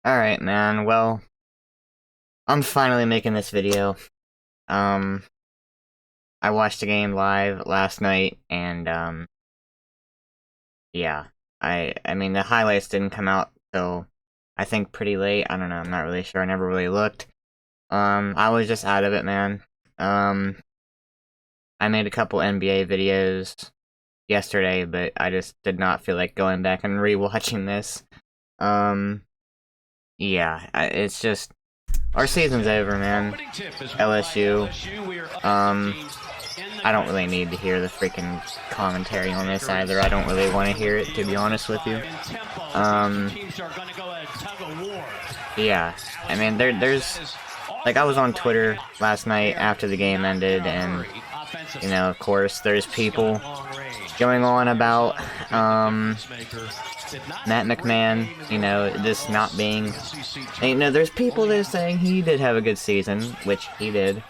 Alright, man, well, I'm finally making this video. Um, I watched the game live last night, and, yeah. I mean, the highlights didn't come out till, I think, pretty late. I don't know, I'm not really sure, I never really looked. I was just out of it, man. Um, I made a couple NBA videos yesterday, but I just did not feel like going back and rewatching this. Um, yeah, it's just... Our season's over, man. LSU. I don't really need to hear the freaking commentary on this either. I don't really want to hear it, to be honest with you. Yeah. I mean, there's... Like, I was on Twitter last night after the game ended, and, you know, of course, there's people going on about, Matt McMahon, you know, this not being... You know, there's people that are saying he did have a good season, which he did.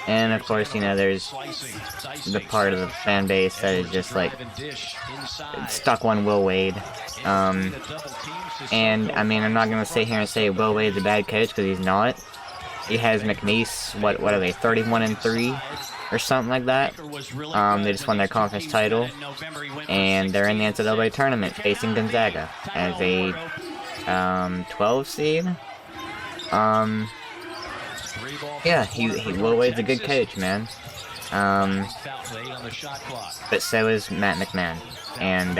And, of course, you know, there's the part of the fan base that is just, like, stuck on Will Wade. And, I mean, I'm not gonna sit here and say Will Wade's a bad coach, because he's not. He has McNeese, what are they, 31-3? Or something like that. They just won their conference title, and they're in the NCAA tournament facing Gonzaga as a 12 seed. Yeah, Will Wade's a good coach, man. But so is Matt McMahon, and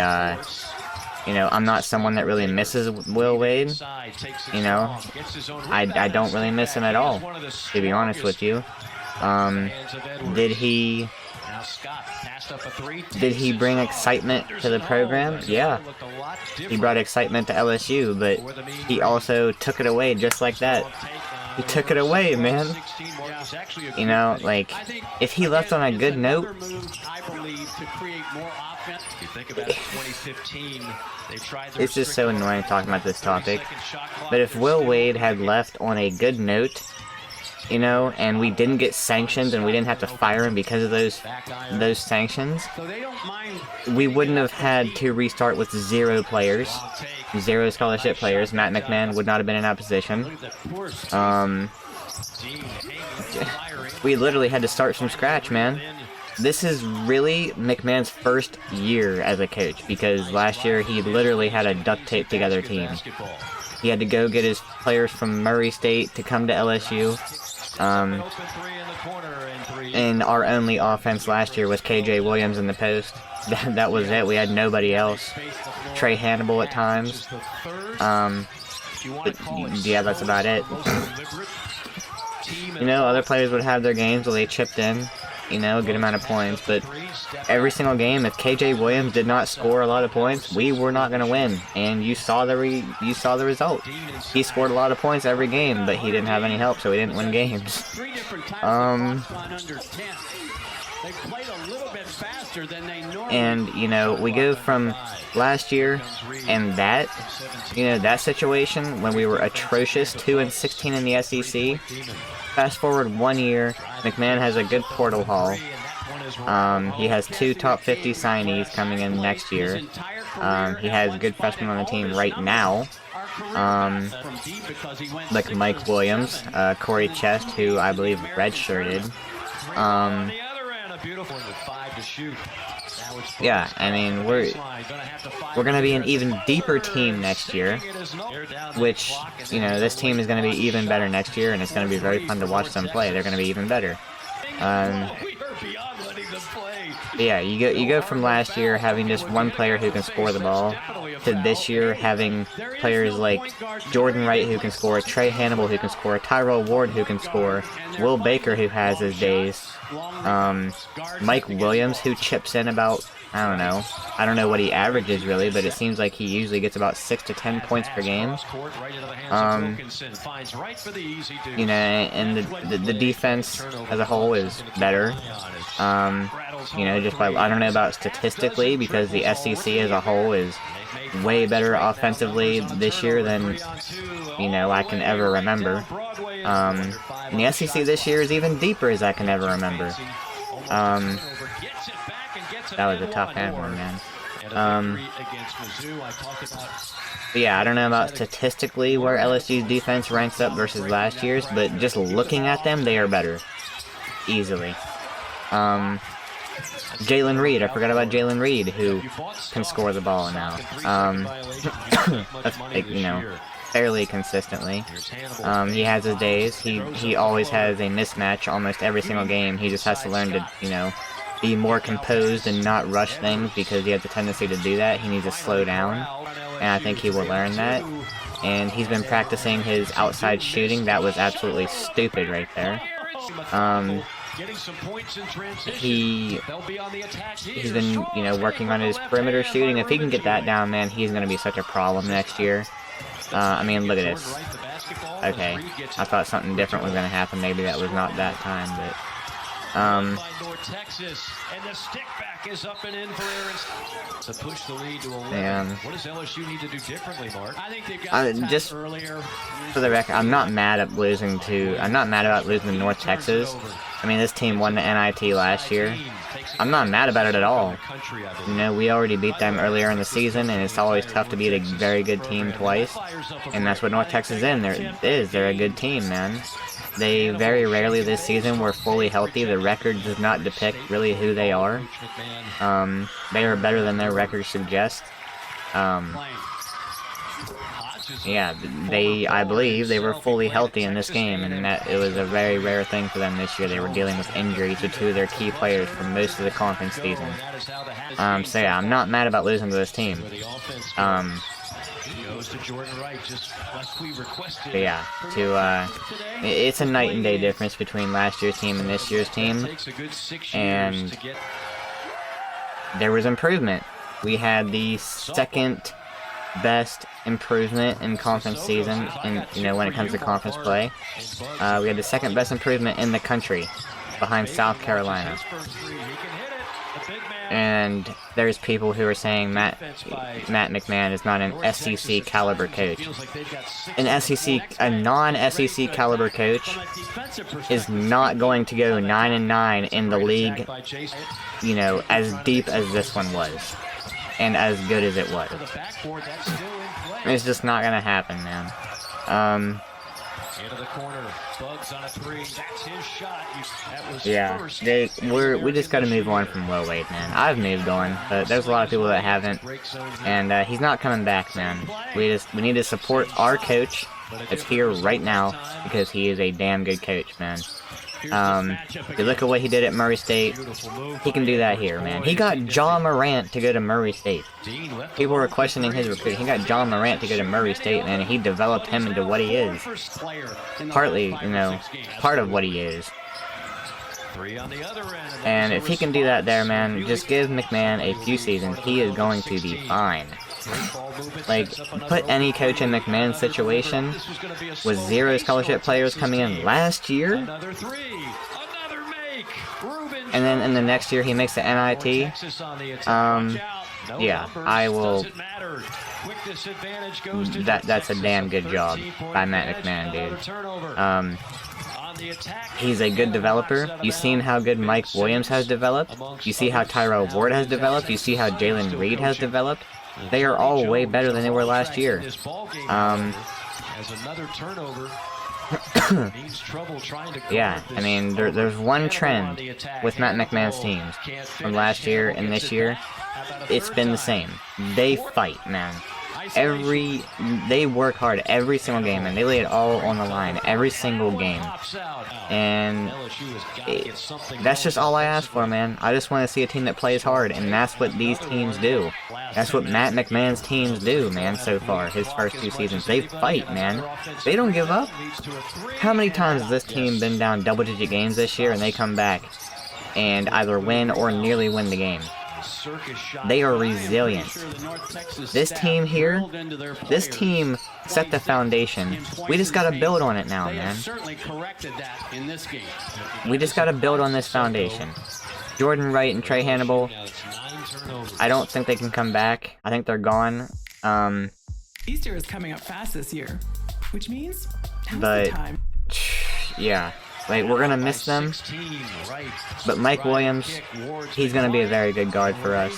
you know, I'm not someone that really misses Will Wade. You know, I don't really miss him at all, to be honest with you. Did he bring excitement to the program? Yeah. He brought excitement to LSU, but he also took it away just like that. He took it away, man. You know, like, if he left on a good note... It's just so annoying talking about this topic. But if Will Wade had left on a good note, you know, and we didn't get sanctioned and we didn't have to fire him because of those sanctions, we wouldn't have had to restart with 0 players, 0 scholarship players. Matt McMahon would not have been in that position. We literally had to start from scratch, man. This is really McMahon's first year as a coach, because last year he literally had a duct tape together team. He had to go get his players from Murray State to come to LSU. And our only offense last year was KJ Williams in the post. That was it. We had nobody else. Trey Hannibal at times. But yeah, that's about it. You know, other players would have their games where they chipped in, you know, a good amount of points, but every single game, if KJ Williams did not score a lot of points, we were not going to win, and you saw the result. He scored a lot of points every game, but he didn't have any help, so he didn't win games. And, you know, we go from last year and that, you know, that situation when we were atrocious, 2-16 in the SEC. Fast forward 1 year, McMahon has a good portal haul. He has 2 top 50 signees coming in next year. He has good freshmen on the team right now. Like Mike Williams, Corey Chest, who I believe redshirted. Yeah, I mean, we're gonna be an even deeper team next year, which, you know, this team is gonna be even better next year, and it's gonna be very fun to watch them play. They're gonna be even better. Yeah, you go from last year having just one player who can score the ball to this year having players like Jordan Wright who can score, Trey Hannibal who can score, Tyrell Ward who can score, Will Baker who has his days, Mike Williams who chips in about, I don't know what he averages really, but it seems like he usually gets about 6 to 10 points per game. You know, and the defense as a whole is better. You know, just by, I don't know about statistically, because the SEC as a whole is way better offensively this year than, you know, I can ever remember. And the SEC this year is even deeper as I can ever remember. That was a tough hammer, man. But yeah, I don't know about statistically where LSU's defense ranks up versus last year's, but just looking at them, they are better. Easily. Jalen Reed, I forgot about Jalen Reed, who can score the ball now. Like, you know, fairly consistently. He has his days. He always has a mismatch almost every single game. He just has to learn to, you know, be more composed and not rush things, because he has a tendency to do that. He needs to slow down, and I think he will learn that. And he's been practicing his outside shooting. That was absolutely stupid right there. He's been, you know, working on his perimeter shooting. If he can get that down, man, he's going to be such a problem next year. I mean, look at this. Okay, I thought something different was going to happen. Maybe that was not that time, but... Man. What does LSU need to do differently, Mark? I think they've got just for the record, I'm not mad at losing to. I'm not mad about losing to North Texas. I mean, this team won the NIT last year. I'm not mad about it at all. You know, we already beat them earlier in the season, and it's always tough to beat a very good team twice. And that's what North Texas is. They're a good team, man. They very rarely this season were fully healthy. The record does not depict really who they are. They are better than their record suggests. Yeah, I believe they were fully healthy in this game, and that it was a very rare thing for them this year. They were dealing with injuries to two of their key players for most of the conference season. So yeah, I'm not mad about losing to this team. But yeah, it's a night and day difference between last year's team and this year's team, and there was improvement. We had the second best improvement in conference season, and you know, when it comes to conference play, we had the second best improvement in the country, behind South Carolina. And there's people who are saying Matt McMahon is not an SEC caliber coach. A non-SEC caliber coach is not going to go 9-9 in the league, you know, as deep as this one was, and as good as it was. It's just not gonna happen, man. Into the corner, Bugs on a three. That's his shot. Yeah, we just got to move on from Will Wade, man. I've moved on, but there's a lot of people that haven't, and he's not coming back, man. We need to support our coach that's here right now, because he is a damn good coach, man. You look at what he did at Murray State, he can do that here, man. He got John Morant to go to Murray State. People were questioning his recruiting. He got John Morant to go to Murray State, man, and he developed him into what he is. Partly, you know, part of what he is. And if he can do that there, man, just give McMahon a few seasons, he is going to be fine. Like, put any coach in McMahon's situation, with 0 scholarship players coming in last year, and then in the next year he makes the NIT, yeah, I will, that's a damn good job by Matt McMahon, dude. He's a good developer. You've seen how good Mike Williams has developed. You see how Tyrell Ward has developed. You see how Jalen Reed has developed. They are all way better than they were last year. Yeah, I mean, there's one trend with Matt McMahon's teams from last year and this year. It's been the same. They fight, man. They work hard every single game, and they lay it all on the line every single game. And that's just all I ask for, man. I just want to see a team that plays hard, and that's what these teams do. That's what Matt McMahon's teams do, man, so far, his first 2 seasons. They fight, man. They don't give up. How many times has this team been down double-digit games this year, and they come back and either win or nearly win the game? They are resilient. This team here, this team set the foundation. We just gotta build on it now, man. We just gotta build on this foundation. Jordan Wright and Trey Hannibal, I don't think they can come back. I think they're gone. Easter is coming up fast this year, which means but yeah, Like, we're gonna miss them, but Mike Williams, he's gonna be a very good guard for us.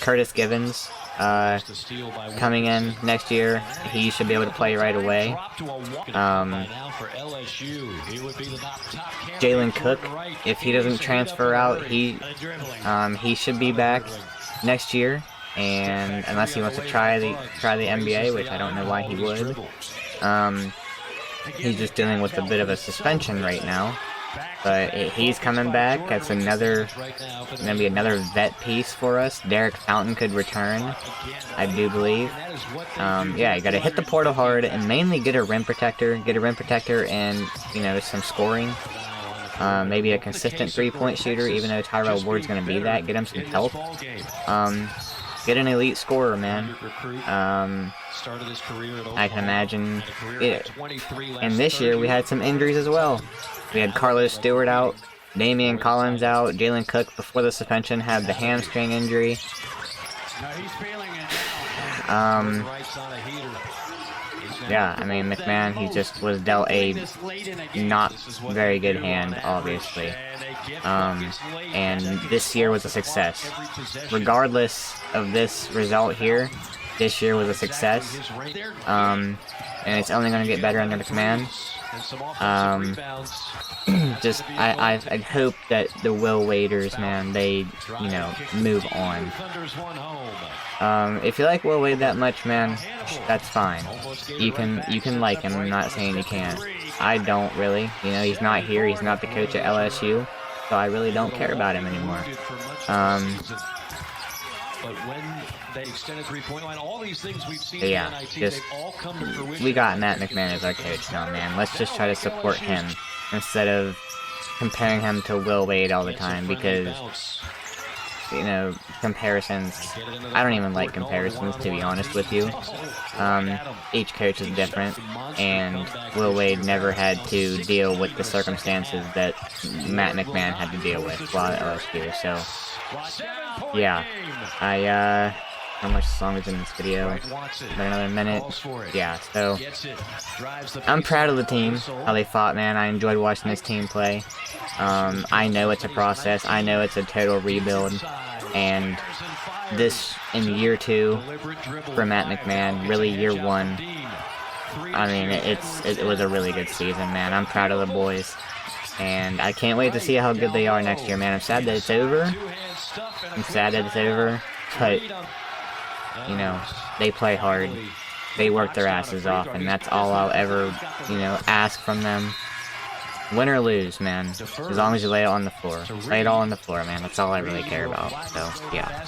Curtis Givens, coming in next year, he should be able to play right away. Jalen Cook, if he doesn't transfer out, he should be back next year, and unless he wants to try the NBA, which I don't know why he would. He's just dealing with a bit of a suspension right now, but he's coming back. That's gonna be another vet piece for us. Derek Fountain could return, I do believe. Yeah, you gotta hit the portal hard and mainly get a rim protector. And, you know, some scoring. Maybe a consistent three-point shooter, even though Tyrell Ward's gonna be that. Get him some help. Get an elite scorer, man. I can imagine it. And this year, we had some injuries as well. We had Carlos Stewart out, Damian Collins out, Jalen Cook before the suspension had the hamstring injury. Yeah, I mean, McMahon, he just was dealt a not very good hand, obviously. And this year was a success. Regardless of this result here, this year was a success. And it's only going to get better under McMahon. I hope that the Will Waders, man, they, you know, move on. If you like Will Wade that much, man, that's fine. You can like him, I'm not saying you can't. I don't really, you know, he's not here, he's not the coach at LSU, so I really don't care about him anymore. Yeah, just, we got Matt McMahon as our coach now, man. Let's just try to support him instead of comparing him to Will Wade all the time, because, you know, comparisons, I don't even like comparisons, to be honest with you. Each coach is different, and Will Wade never had to deal with the circumstances that Matt McMahon had to deal with while at LSU, so, yeah, how much song is in this video? About another minute? Yeah, so, I'm proud of the team, how they fought, man. I enjoyed watching this team play. I know it's a process, I know it's a total rebuild, and this, in year 2, for Matt McMahon, really year 1, I mean, it was a really good season, man. I'm proud of the boys, and I can't wait to see how good they are next year, man. I'm sad that it's over, but, you know, they play hard, they work their asses off, and that's all I'll ever, you know, ask from them. Win or lose, man, as long as you lay it on the floor. Lay it all on the floor, man, that's all I really care about, so, yeah.